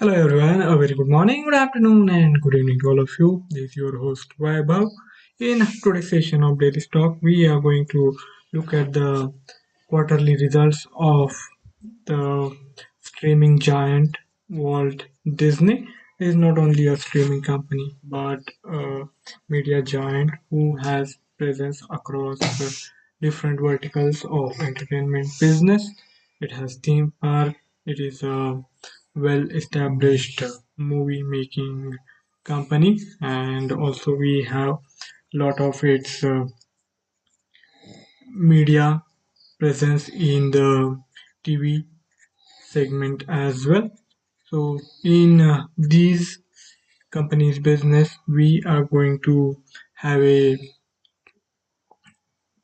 Hello everyone, a very good morning, good afternoon, and good evening to all of you. This is your host Vaibhav. In today's session of Daily Stock, we are going to look at the quarterly results of the streaming giant Walt Disney. It is not only a streaming company but a media giant who has presence across the different verticals of entertainment business. It has theme park. It is a well-established movie making company, and also we have lot of its media presence in the TV segment as well. So in these companies business, we are going to have a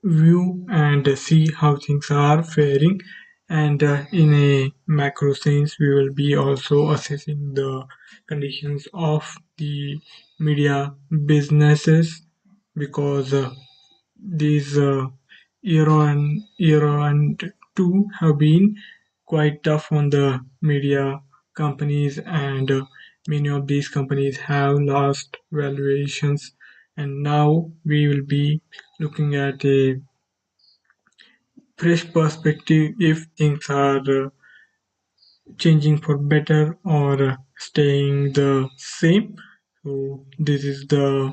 view and see how things are faring, and in a macro sense we will be also assessing the conditions of the media businesses, because these year on two have been quite tough on the media companies, and many of these companies have lost valuations, and now we will be looking at a fresh perspective if things are changing for better or staying the same. So this is the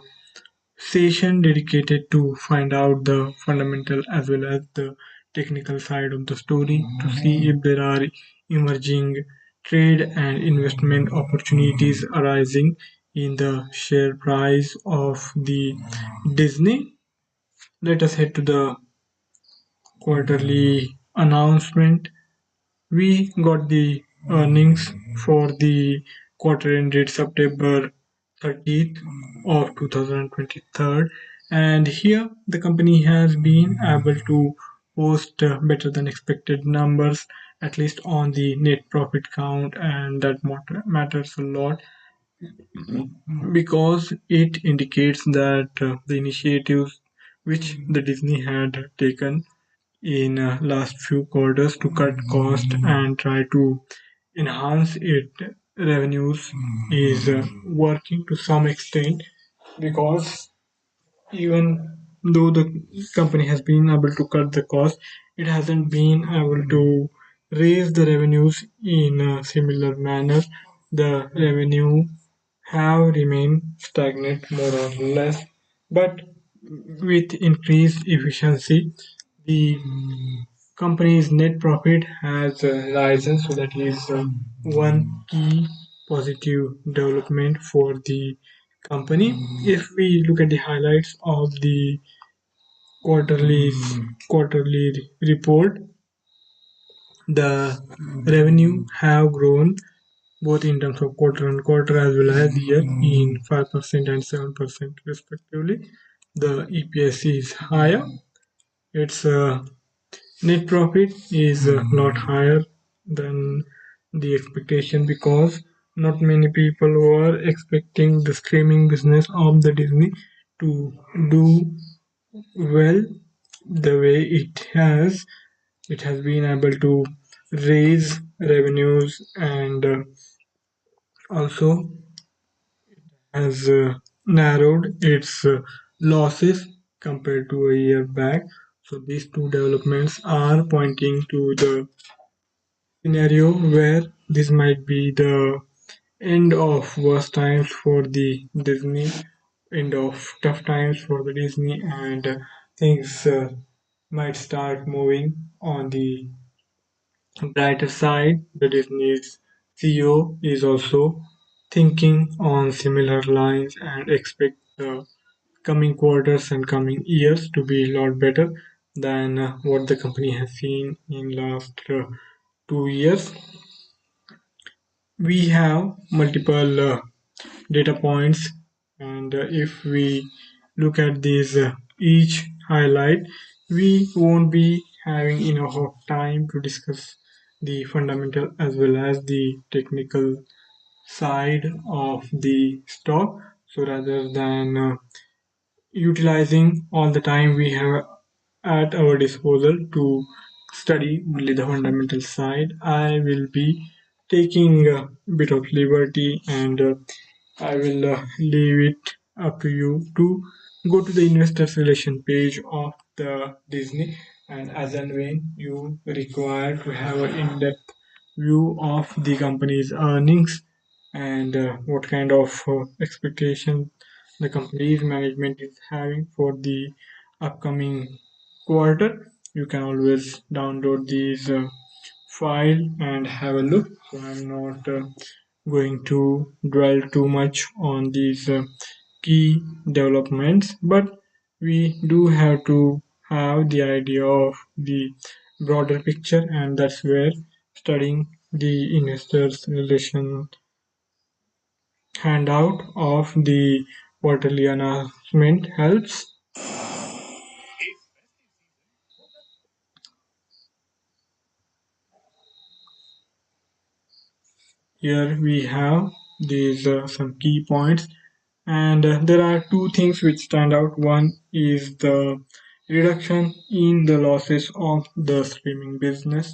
session dedicated to find out the fundamental as well as the technical side of the story, to see if there are emerging trade and investment opportunities arising in the share price of the Disney. Let us head to the quarterly announcement. We got the earnings for the quarter ended September 30th of 2023, and here the company has been able to post better than expected numbers, at least on the net profit count, and that matters a lot because it indicates that the initiatives which the Disney had taken in last few quarters to cut cost and try to enhance its revenues is working to some extent, because even though the company has been able to cut the cost, it hasn't been able to raise the revenues in a similar manner. The revenue have remained stagnant more or less, but with increased efficiency, the company's net profit has risen. So that is one key positive development for the company. If we look at the highlights of the quarterly quarterly report, the revenue have grown both in terms of quarter on quarter as well as year in 5% and 7% respectively. The EPS is higher. Its net profit is not higher than the expectation, because not many people were expecting the streaming business of the Disney to do well the way it has. It has been able to raise revenues, and also has narrowed its losses compared to a year back. So these two developments are pointing to the scenario where this might be the end of worst times for the Disney, end of tough times for the Disney, and things might start moving on the brighter side. The Disney's CEO is also thinking on similar lines and expect the coming quarters and coming years to be a lot better than what the company has seen in last 2 years. We have multiple data points, and if we look at these each highlight, we won't be having enough of time to discuss the fundamental as well as the technical side of the stock. So rather than utilizing all the time we have at our disposal to study only the fundamental side, I will be taking a bit of liberty, and I will leave it up to you to go to the investors relation page of the Disney, and as and when you require to have an in-depth view of the company's earnings and what kind of expectation the company's management is having for the upcoming quarter. You can always download these file and have a look. So I'm not going to dwell too much on these key developments, but we do have to have the idea of the broader picture, and that's where studying the investors relation handout of the quarterly announcement helps. Here we have these some key points, and there are two things which stand out. One is the reduction in the losses of the streaming business,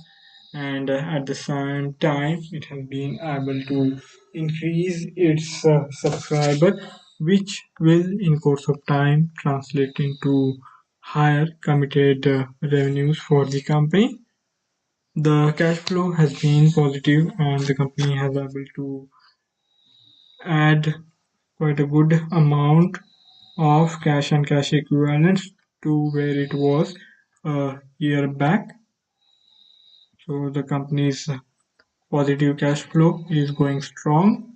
and at the same time, it has been able to increase its subscriber, which will, in course of time, translate into higher committed revenues for the company. The cash flow has been positive, and the company has able to add quite a good amount of cash and cash equivalents to where it was a year back. So the company's positive cash flow is going strong.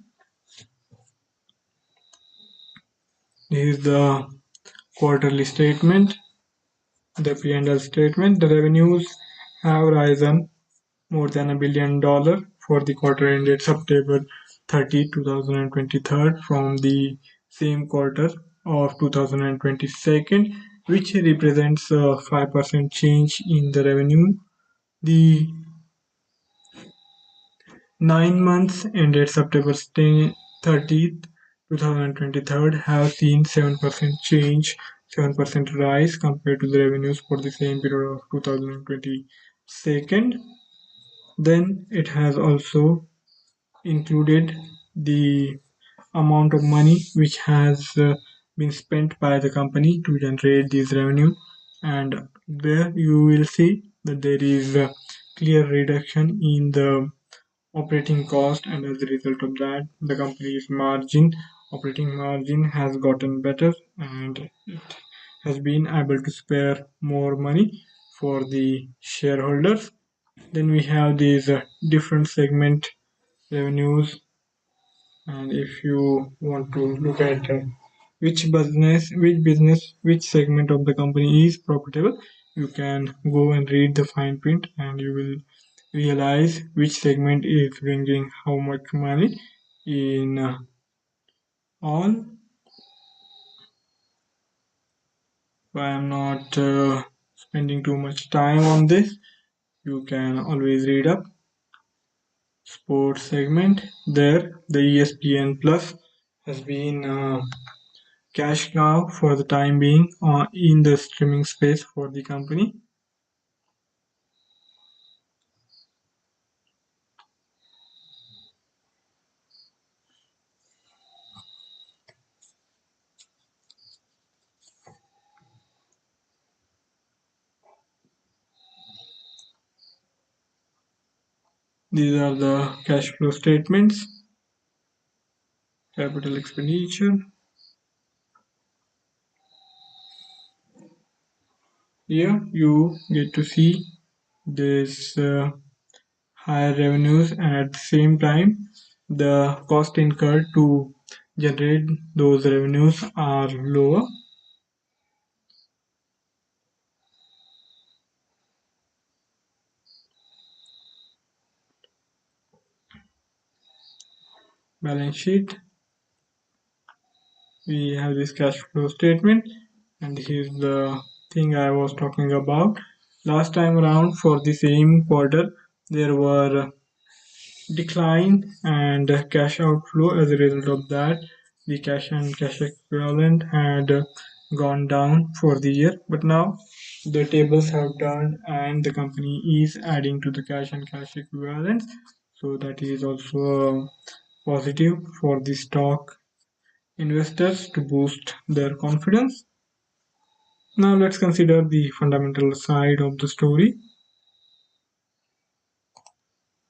This is the quarterly statement, the P&L statement. The revenues have risen more than $1 billion for the quarter ended September 30, 2023 from the same quarter of 2022, which represents a 5% change in the revenue. The 9 months ended September 30th, 2023 have seen 7% rise compared to the revenues for the same period of 2022. Then it has also included the amount of money which has been spent by the company to generate this revenue, and there you will see that there is a clear reduction in the operating cost, and as a result of that the company's operating margin has gotten better, and it has been able to spare more money for the shareholders. Then we have these different segment revenues, and if you want to look at which segment of the company is profitable, you can go and read the fine print, and you will realize which segment is bringing how much money in all. I am not spending too much time on this. You can always read up. Sports segment, there the ESPN Plus has been cash cow for the time being in the streaming space for the company. These are the cash flow statements, capital expenditure. Here you get to see this higher revenues, and at the same time the cost incurred to generate those revenues are lower. Balance sheet, we have this cash flow statement, and here's the thing I was talking about last time around. For the same quarter there were decline and cash outflow. As a result of that, the cash and cash equivalent had gone down for the year, but now the tables have turned and the company is adding to the cash and cash equivalents. So that is also positive for the stock investors to boost their confidence. Now let's consider the fundamental side of the story.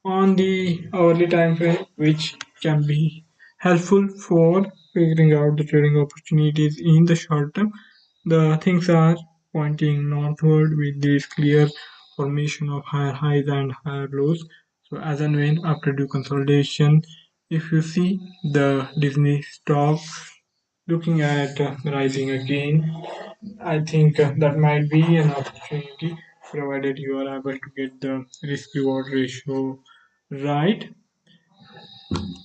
On the hourly time frame, which can be helpful for figuring out the trading opportunities in the short term, the things are pointing northward with this clear formation of higher highs and higher lows. So as and when after due consolidation, if you see the Disney stock looking at rising again, I think that might be an opportunity provided you are able to get the risk reward ratio right.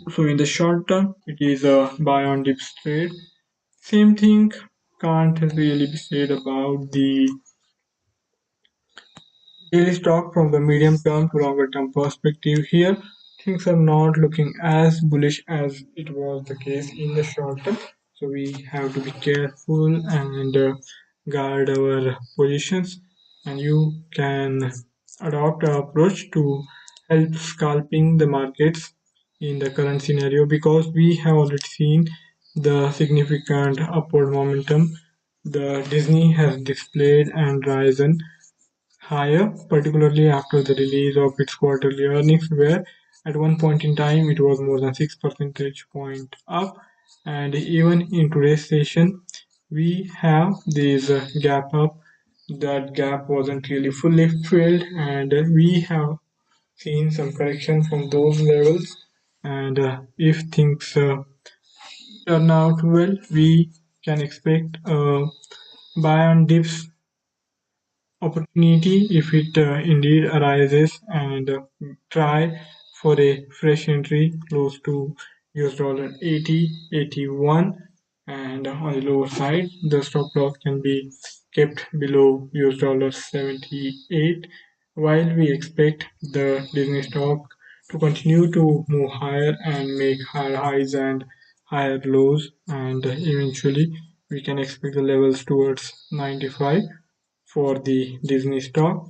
So in the short term, it is a buy on dips trade. Same thing can't really be said about the daily stock from the medium term to longer term perspective. Here, things are not looking as bullish as it was the case in the short term. So we have to be careful and guard our positions. And you can adopt an approach to help scalping the markets in the current scenario because we have already seen the significant upward momentum the Disney has displayed and risen higher, particularly after the release of its quarterly earnings, where at one point in time it was more than 6 percentage point up. And even in today's session, we have this gap up. That gap wasn't really fully filled, and we have seen some correction from those levels. And if things turn out well, we can expect buy on dips opportunity if it indeed arises and try for a fresh entry close to US dollar 80 81, and on the lower side the stop loss can be kept below US dollar 78 while we expect the Disney stock to continue to move higher and make higher highs and higher lows, and eventually we can expect the levels towards 95 for the Disney stock.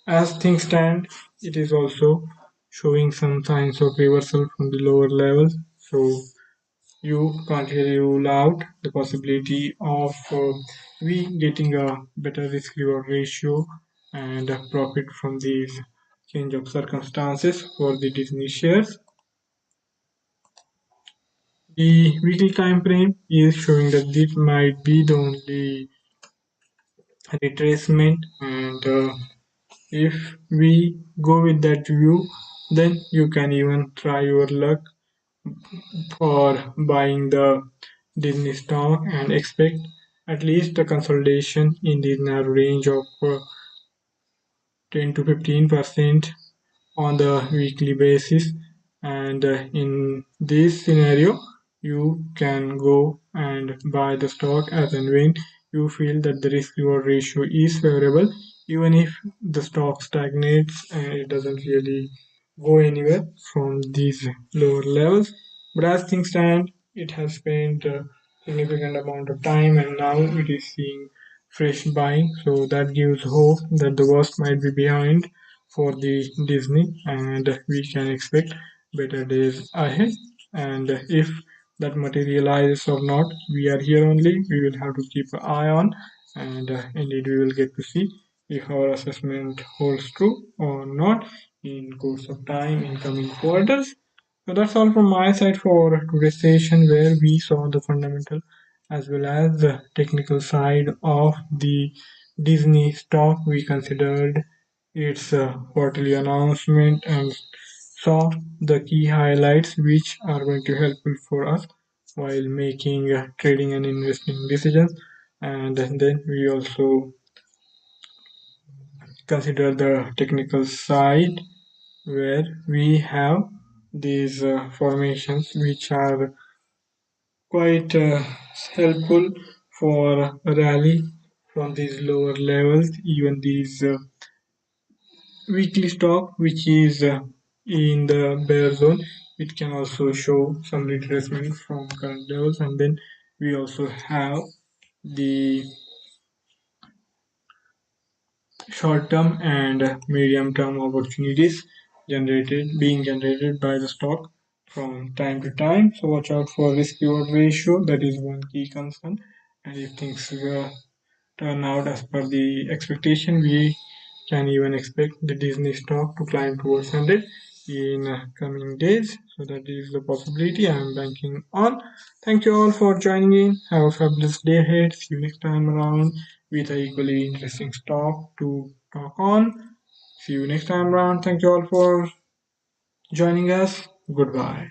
As things stand, it is also showing some signs of reversal from the lower levels. So you can't really rule out the possibility of we getting a better risk reward ratio and a profit from these change of circumstances for the Disney shares. The weekly time frame is showing that this might be the only retracement, and if we go with that view, then you can even try your luck for buying the Disney stock and expect at least a consolidation in the narrow range of 10 to 15% on the weekly basis. And in this scenario, you can go and buy the stock as and when you feel that the risk reward ratio is favorable, even if the stock stagnates and it doesn't really go anywhere from these lower levels. But as things stand, it has spent a significant amount of time and now it is seeing fresh buying. So that gives hope that the worst might be behind for the Disney and we can expect better days ahead. And if that materializes or not, we are here only. We will have to keep an eye on, and indeed we will get to see if our assessment holds true or not in course of time in coming quarters. So that's all from my side for today's session, where we saw the fundamental as well as the technical side of the Disney stock. We considered its quarterly announcement and saw the key highlights which are going to helpful for us while making trading and investing decisions. And then we also consider the technical side where we have these formations which are quite helpful for a rally from these lower levels. Even these weekly stock which is in the bear zone, it can also show some retracement from current levels. And then we also have the short term and medium term opportunities being generated by the stock from time to time. So watch out for risk reward ratio. That is one key concern. And if things turn out as per the expectation, we can even expect the Disney stock to climb towards 100 in coming days. So that is the possibility I am banking on. Thank you all for joining in. Have a fabulous day ahead. See you next time around with a equally interesting stock to talk on. See you next time around. Thank you all for joining us. Goodbye.